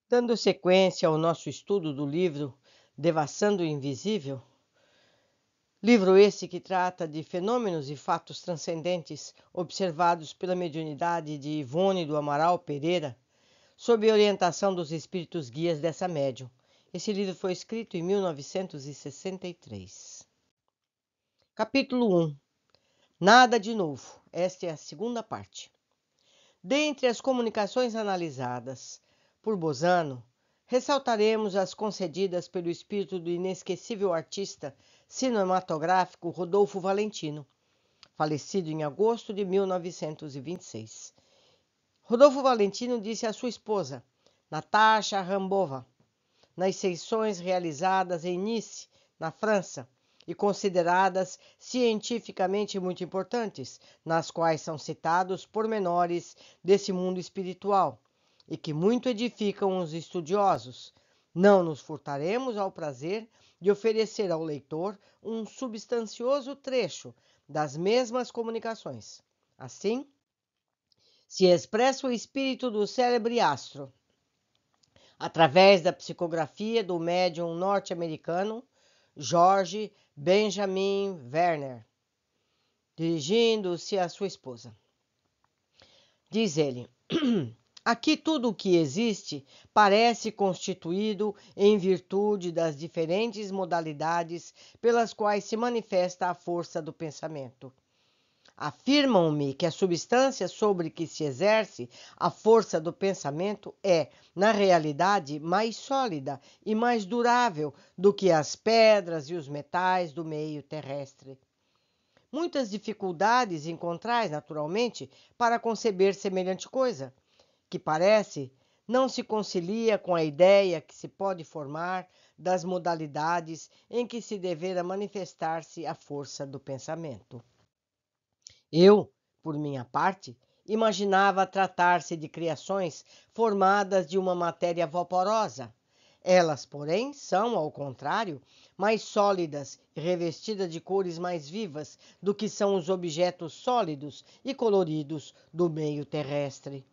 Dando sequência ao nosso estudo do livro Devassando o Invisível, livro esse que trata de fenômenos e fatos transcendentes observados pela mediunidade de Ivone do Amaral Pereira, sob orientação dos espíritos guias dessa médium. Esse livro foi escrito em 1963. Capítulo 1. Nada de novo. Esta é a segunda parte. Dentre as comunicações analisadas por Bozano, ressaltaremos as concedidas pelo espírito do inesquecível artista cinematográfico Rodolfo Valentino, falecido em agosto de 1926. Rodolfo Valentino disse à sua esposa, Natasha Rambova, nas sessões realizadas em Nice, na França, e consideradas cientificamente muito importantes, nas quais são citados pormenores desse mundo espiritual, e que muito edificam os estudiosos. Não nos furtaremos ao prazer de oferecer ao leitor um substancioso trecho das mesmas comunicações. Assim, se expressa o espírito do célebre astro, através da psicografia do médium norte-americano George Benjamin Werner, dirigindo-se à sua esposa. Diz ele: aqui tudo o que existe parece constituído em virtude das diferentes modalidades pelas quais se manifesta a força do pensamento. Afirmam-me que a substância sobre que se exerce a força do pensamento é, na realidade, mais sólida e mais durável do que as pedras e os metais do meio terrestre. Muitas dificuldades encontrais, naturalmente, para conceber semelhante coisa, que parece não se concilia com a ideia que se pode formar das modalidades em que se devera manifestar-se a força do pensamento. Eu, por minha parte, imaginava tratar-se de criações formadas de uma matéria vaporosa. Elas, porém, são, ao contrário, mais sólidas e revestidas de cores mais vivas do que são os objetos sólidos e coloridos do meio terrestre.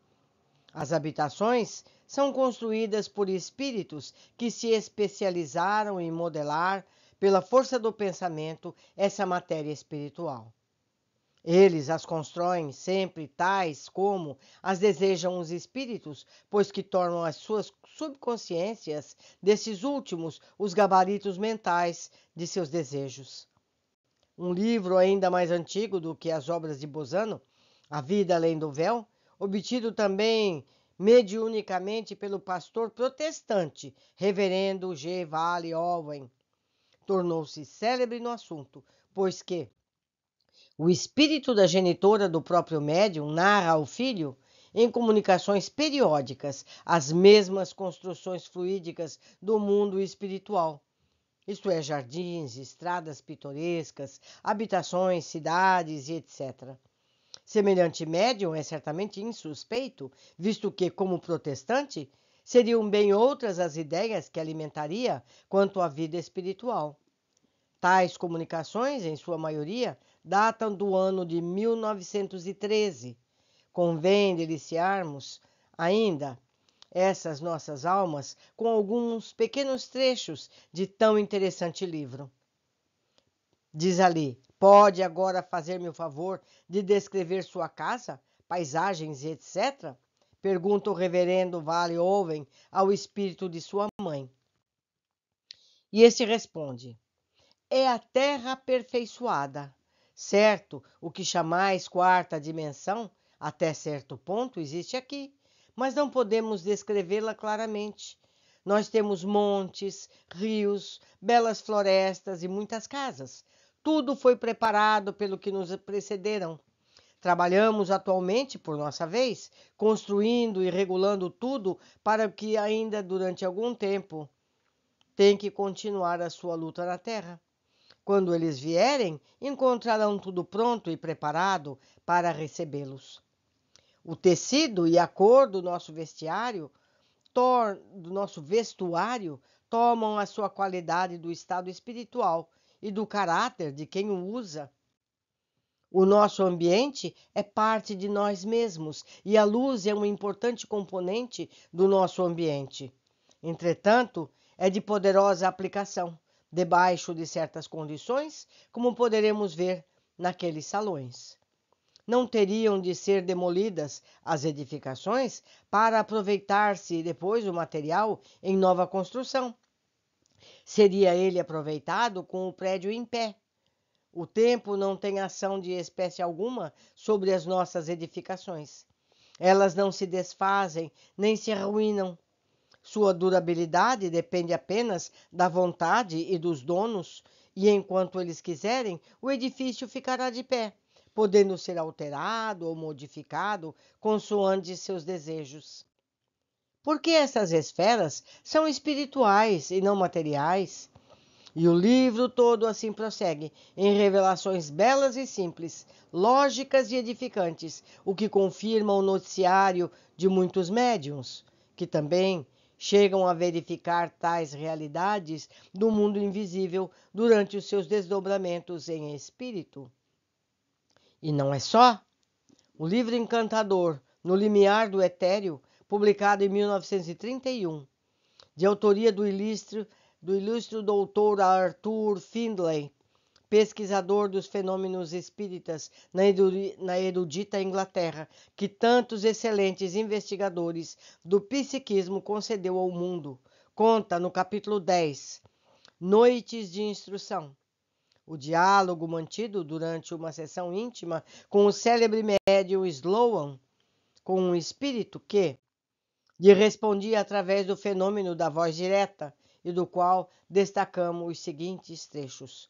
As habitações são construídas por espíritos que se especializaram em modelar, pela força do pensamento, essa matéria espiritual. Eles as constroem sempre tais como as desejam os espíritos, pois que tornam as suas subconsciências desses últimos os gabaritos mentais de seus desejos. Um livro ainda mais antigo do que as obras de Bozano, A Vida Além do Véu, obtido também mediunicamente pelo pastor protestante, reverendo G. Vale Owen, tornou-se célebre no assunto, pois que o espírito da genitora do próprio médium narra ao filho, em comunicações periódicas, as mesmas construções fluídicas do mundo espiritual. Isto é, jardins, estradas pitorescas, habitações, cidades e etc. Semelhante médium é certamente insuspeito, visto que, como protestante, seriam bem outras as ideias que alimentaria quanto à vida espiritual. Tais comunicações, em sua maioria, datam do ano de 1913. Convém deliciarmos ainda essas nossas almas com alguns pequenos trechos de tão interessante livro. Diz ali: pode agora fazer-me o favor de descrever sua casa, paisagens e etc? Pergunta o reverendo Vale Owen ao espírito de sua mãe. E este responde: é a terra aperfeiçoada. Certo, o que chamais quarta dimensão, até certo ponto, existe aqui, mas não podemos descrevê-la claramente. Nós temos montes, rios, belas florestas e muitas casas. Tudo foi preparado pelo que nos precederam. Trabalhamos atualmente, por nossa vez, construindo e regulando tudo para que ainda durante algum tempo tenha que continuar a sua luta na terra. Quando eles vierem, encontrarão tudo pronto e preparado para recebê-los. O tecido e a cor do nosso vestuário tomam a sua qualidade do estado espiritual e do caráter de quem o usa. O nosso ambiente é parte de nós mesmos e a luz é um importante componente do nosso ambiente. Entretanto, é de poderosa aplicação, debaixo de certas condições, como poderemos ver naqueles salões. Não teriam de ser demolidas as edificações para aproveitar-se depois o material em nova construção. Seria ele aproveitado com o prédio em pé. O tempo não tem ação de espécie alguma sobre as nossas edificações. Elas não se desfazem nem se arruinam. Sua durabilidade depende apenas da vontade e dos donos, e enquanto eles quiserem, o edifício ficará de pé, podendo ser alterado ou modificado consoante seus desejos. Porque essas esferas são espirituais e não materiais. E o livro todo assim prossegue, em revelações belas e simples, lógicas e edificantes, o que confirma o noticiário de muitos médiuns, que também chegam a verificar tais realidades do mundo invisível durante os seus desdobramentos em espírito. E não é só. O livro encantador, No Limiar do Etéreo, publicado em 1931, de autoria do ilustre doutor Arthur Findlay, pesquisador dos fenômenos espíritas na erudita Inglaterra, que tantos excelentes investigadores do psiquismo concedeu ao mundo, conta no capítulo 10, Noites de Instrução, o diálogo mantido durante uma sessão íntima com o célebre médium Sloan, com um espírito que lhe respondia através do fenômeno da voz direta, e do qual destacamos os seguintes trechos.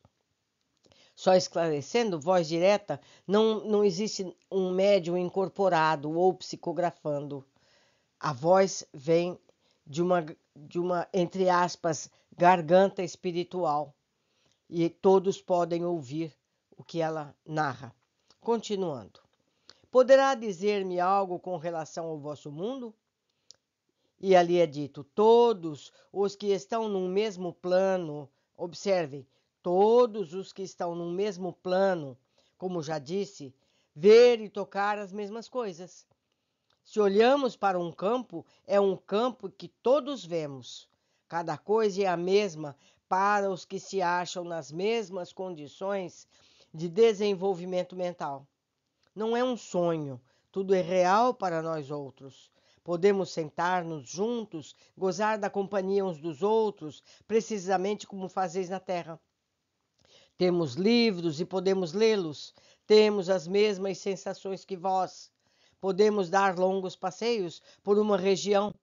Só esclarecendo, voz direta, não existe um médium incorporado ou psicografando. A voz vem de uma, entre aspas, garganta espiritual, e todos podem ouvir o que ela narra. Continuando. Poderá dizer-me algo com relação ao vosso mundo? E ali é dito, todos os que estão num mesmo plano, observem, todos os que estão num mesmo plano, como já disse, ver e tocar as mesmas coisas. Se olhamos para um campo, é um campo que todos vemos. Cada coisa é a mesma para os que se acham nas mesmas condições de desenvolvimento mental. Não é um sonho, tudo é real para nós outros. Podemos sentar-nos juntos, gozar da companhia uns dos outros, precisamente como fazeis na terra. Temos livros e podemos lê-los. Temos as mesmas sensações que vós. Podemos dar longos passeios por uma região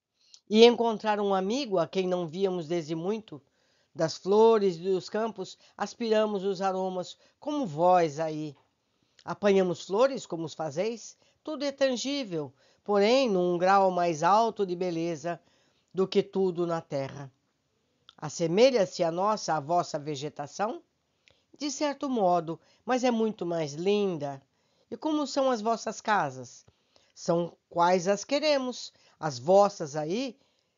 e encontrar um amigo a quem não víamos desde muito. Das flores e dos campos aspiramos os aromas, como vós aí. Apanhamos flores, como os fazeis? Tudo é tangível, porém num grau mais alto de beleza do que tudo na terra. Assemelha-se a vossa vegetação? De certo modo, mas é muito mais linda. E como são as vossas casas? São quais as queremos. As vossas aí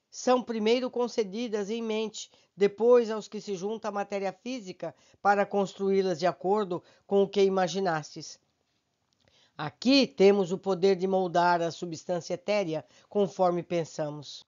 são primeiro concedidas em mente, depois aos que se junta a matéria física para construí-las de acordo com o que imaginastes. Aqui temos o poder de moldar a substância etérea conforme pensamos.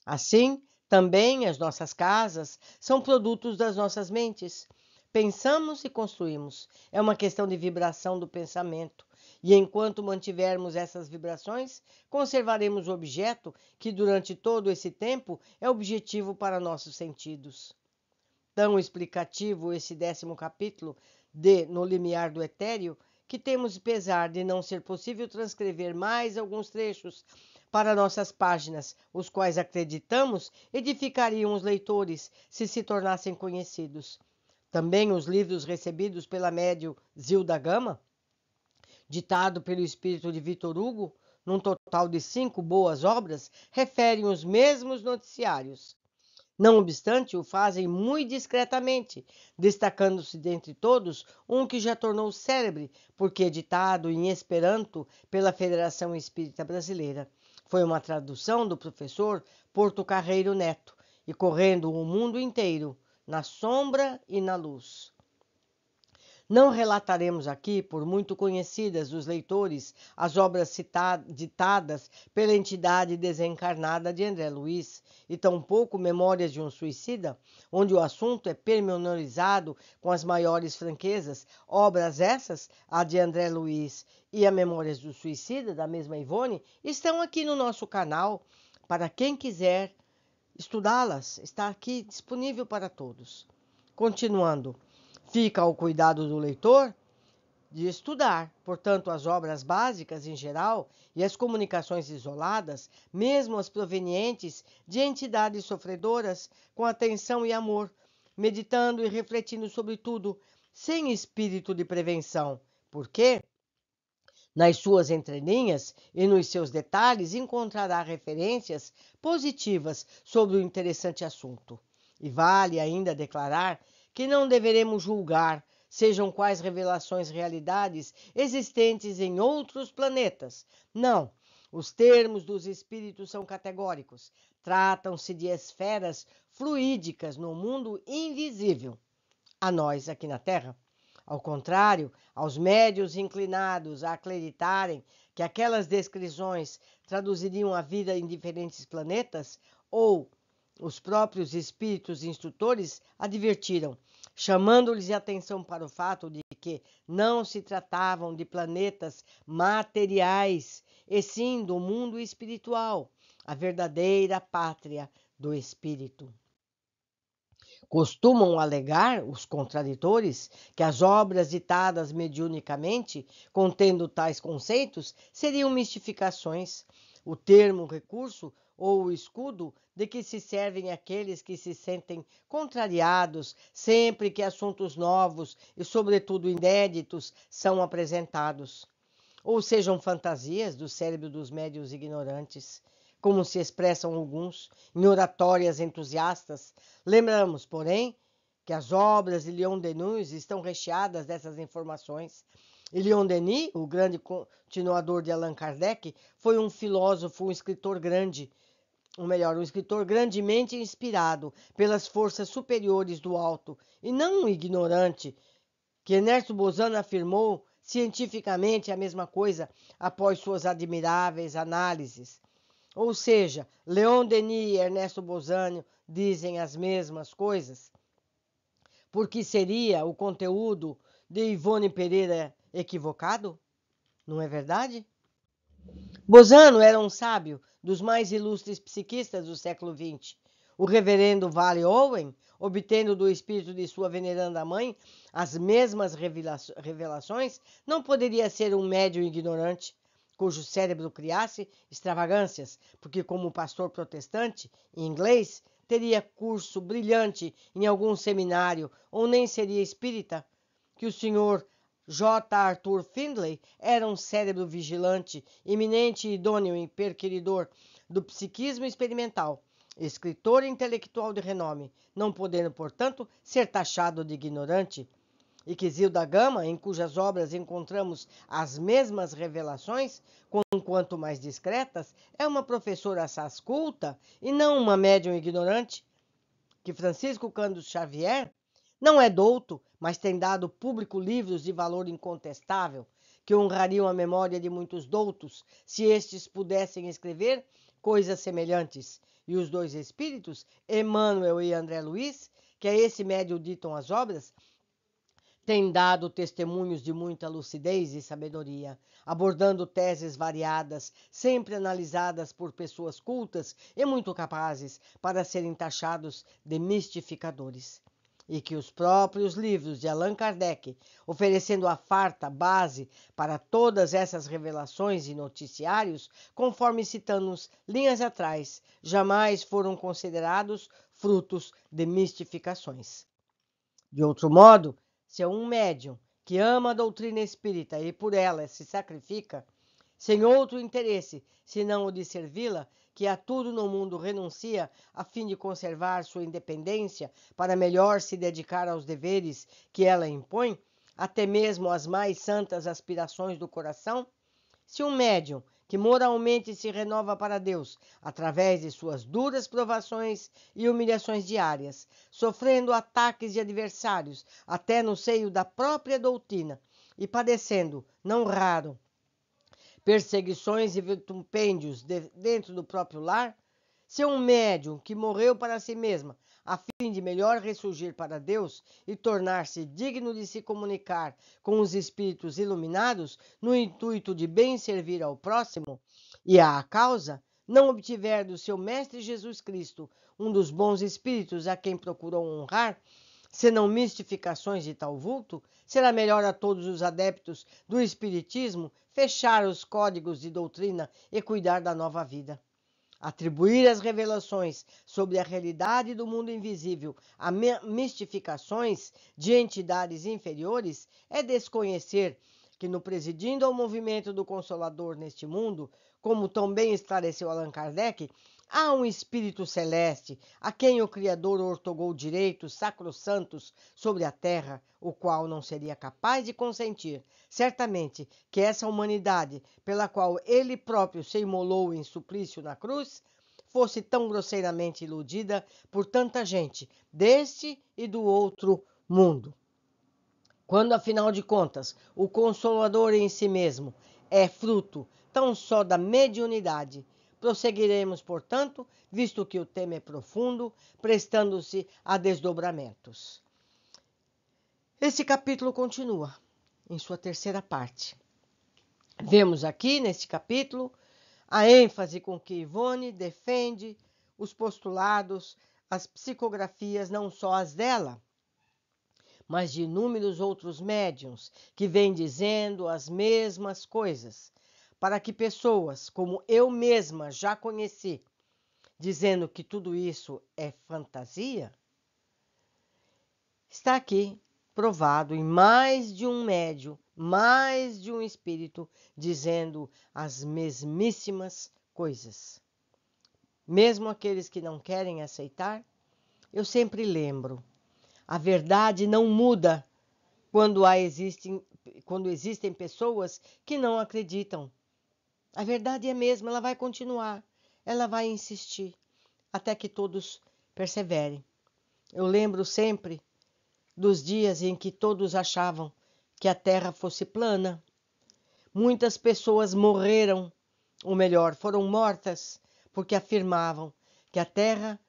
Assim, também as nossas casas são produtos das nossas mentes. Pensamos e construímos. É uma questão de vibração do pensamento. E enquanto mantivermos essas vibrações, conservaremos o objeto que durante todo esse tempo é objetivo para nossos sentidos. Tão explicativo esse 10º capítulo de No Limiar do Etéreo, que temos pesar de não ser possível transcrever mais alguns trechos para nossas páginas, os quais acreditamos edificariam os leitores se tornassem conhecidos. Também os livros recebidos pela médium Zilda Gama, ditado pelo espírito de Victor Hugo, num total de 5 boas obras, referem os mesmos noticiários. Não obstante, o fazem muito discretamente, destacando-se dentre todos um que já tornou célebre, porque editado em Esperanto pela Federação Espírita Brasileira. Foi uma tradução do professor Porto Carreiro Neto, e correndo o mundo inteiro, na sombra e na luz. Não relataremos aqui, por muito conhecidas dos leitores, as obras ditadas pela entidade desencarnada de André Luiz, e tampouco Memórias de um Suicida, onde o assunto é pormenorizado com as maiores franquezas. Obras essas, a de André Luiz e a Memórias do Suicida, da mesma Ivone, estão aqui no nosso canal. Para quem quiser estudá-las, está aqui disponível para todos. Continuando. Fica ao cuidado do leitor de estudar, portanto, as obras básicas em geral e as comunicações isoladas, mesmo as provenientes de entidades sofredoras, com atenção e amor, meditando e refletindo sobre tudo, sem espírito de prevenção, porque nas suas entrelinhas e nos seus detalhes encontrará referências positivas sobre o interessante assunto. E vale ainda declarar que não deveremos julgar, sejam quais revelações realidades existentes em outros planetas. Não, os termos dos espíritos são categóricos. Tratam-se de esferas fluídicas no mundo invisível, a nós aqui na Terra. Ao contrário, aos médios inclinados a acreditarem que aquelas descrições traduziriam a vida em diferentes planetas, ou os próprios espíritos instrutores advertiram, chamando-lhes a atenção para o fato de que não se tratavam de planetas materiais, e sim do mundo espiritual, a verdadeira pátria do espírito. Costumam alegar os contraditores que as obras ditadas mediunicamente, contendo tais conceitos, seriam mistificações, o termo recurso ou o escudo de que se servem aqueles que se sentem contrariados sempre que assuntos novos e, sobretudo, inéditos são apresentados, ou sejam fantasias do cérebro dos médiuns ignorantes, como se expressam alguns em oratórias entusiastas. Lembramos, porém, que as obras de Leon Denis estão recheadas dessas informações. E Leon Denis, o grande continuador de Allan Kardec, foi um filósofo, um escritor grande, um escritor grandemente inspirado pelas forças superiores do alto, e não um ignorante, que Ernesto Bozano afirmou cientificamente a mesma coisa após suas admiráveis análises. Ou seja, Leon Denis e Ernesto Bozano dizem as mesmas coisas. Porque seria o conteúdo de Ivone Pereira equivocado? Não é verdade? Bozano era um sábio dos mais ilustres psiquistas do século XX. O reverendo Vale Owen, obtendo do espírito de sua veneranda mãe as mesmas revelações, não poderia ser um médium ignorante, cujo cérebro criasse extravagâncias, porque, como pastor protestante, em inglês, teria curso brilhante em algum seminário, ou nem seria espírita, que o senhor J. Arthur Findlay era um cérebro vigilante, eminente, idôneo e perquiridor do psiquismo experimental, escritor intelectual de renome, não podendo, portanto, ser taxado de ignorante, e que Zilda Gama, em cujas obras encontramos as mesmas revelações, quanto mais discretas, é uma professora assaz culta e não uma médium ignorante, que Francisco Cândido Xavier não é douto, mas tem dado público livros de valor incontestável, que honrariam a memória de muitos doutos, se estes pudessem escrever coisas semelhantes. E os dois espíritos, Emmanuel e André Luiz, que a esse médium ditam as obras, têm dado testemunhos de muita lucidez e sabedoria, abordando teses variadas, sempre analisadas por pessoas cultas e muito capazes para serem taxados de mistificadores. E que os próprios livros de Allan Kardec, oferecendo a farta base para todas essas revelações e noticiários, conforme citamos linhas atrás, jamais foram considerados frutos de mistificações. De outro modo, se é um médium que ama a doutrina espírita e por ela se sacrifica, sem outro interesse senão o de servi-la, que a tudo no mundo renuncia a fim de conservar sua independência para melhor se dedicar aos deveres que ela impõe, até mesmo às mais santas aspirações do coração, se um médium que moralmente se renova para Deus através de suas duras provações e humilhações diárias, sofrendo ataques de adversários até no seio da própria doutrina e padecendo, não raro, perseguições e vitupérios dentro do próprio lar? Ser um médium que morreu para si mesma, a fim de melhor ressurgir para Deus e tornar-se digno de se comunicar com os espíritos iluminados, no intuito de bem servir ao próximo e à causa, não obtiver do seu Mestre Jesus Cristo, um dos bons espíritos a quem procurou honrar, senão mistificações de tal vulto, será melhor a todos os adeptos do Espiritismo fechar os códigos de doutrina e cuidar da nova vida. Atribuir as revelações sobre a realidade do mundo invisível a mistificações de entidades inferiores é desconhecer que, no presidindo ao movimento do Consolador neste mundo, como também esclareceu Allan Kardec, há um espírito celeste a quem o Criador ortogou direitos sacrossantos sobre a terra, o qual não seria capaz de consentir, certamente, que essa humanidade, pela qual ele próprio se imolou em suplício na cruz, fosse tão grosseiramente iludida por tanta gente deste e do outro mundo. Quando, afinal de contas, o Consolador em si mesmo é fruto tão só da mediunidade, prosseguiremos, portanto, visto que o tema é profundo, prestando-se a desdobramentos. Esse capítulo continua em sua terceira parte. Vemos aqui, neste capítulo, a ênfase com que Ivone defende os postulados, as psicografias, não só as dela, mas de inúmeros outros médiuns que vêm dizendo as mesmas coisas, para que pessoas como eu mesma já conheci, dizendo que tudo isso é fantasia, está aqui provado em mais de um médium, mais de um espírito, dizendo as mesmíssimas coisas. Mesmo aqueles que não querem aceitar, eu sempre lembro, a verdade não muda quando existem pessoas que não acreditam. A verdade é a mesma, ela vai continuar, ela vai insistir, até que todos perseverem. Eu lembro sempre dos dias em que todos achavam que a Terra fosse plana. Muitas pessoas morreram, ou melhor, foram mortas, porque afirmavam que a Terra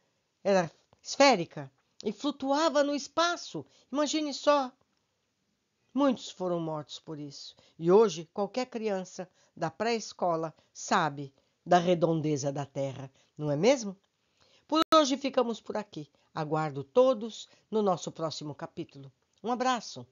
era esférica e flutuava no espaço. Imagine só. Muitos foram mortos por isso. E hoje, qualquer criança da pré-escola sabe da redondeza da Terra, não é mesmo? Por hoje ficamos por aqui. Aguardo todos no nosso próximo capítulo. Um abraço!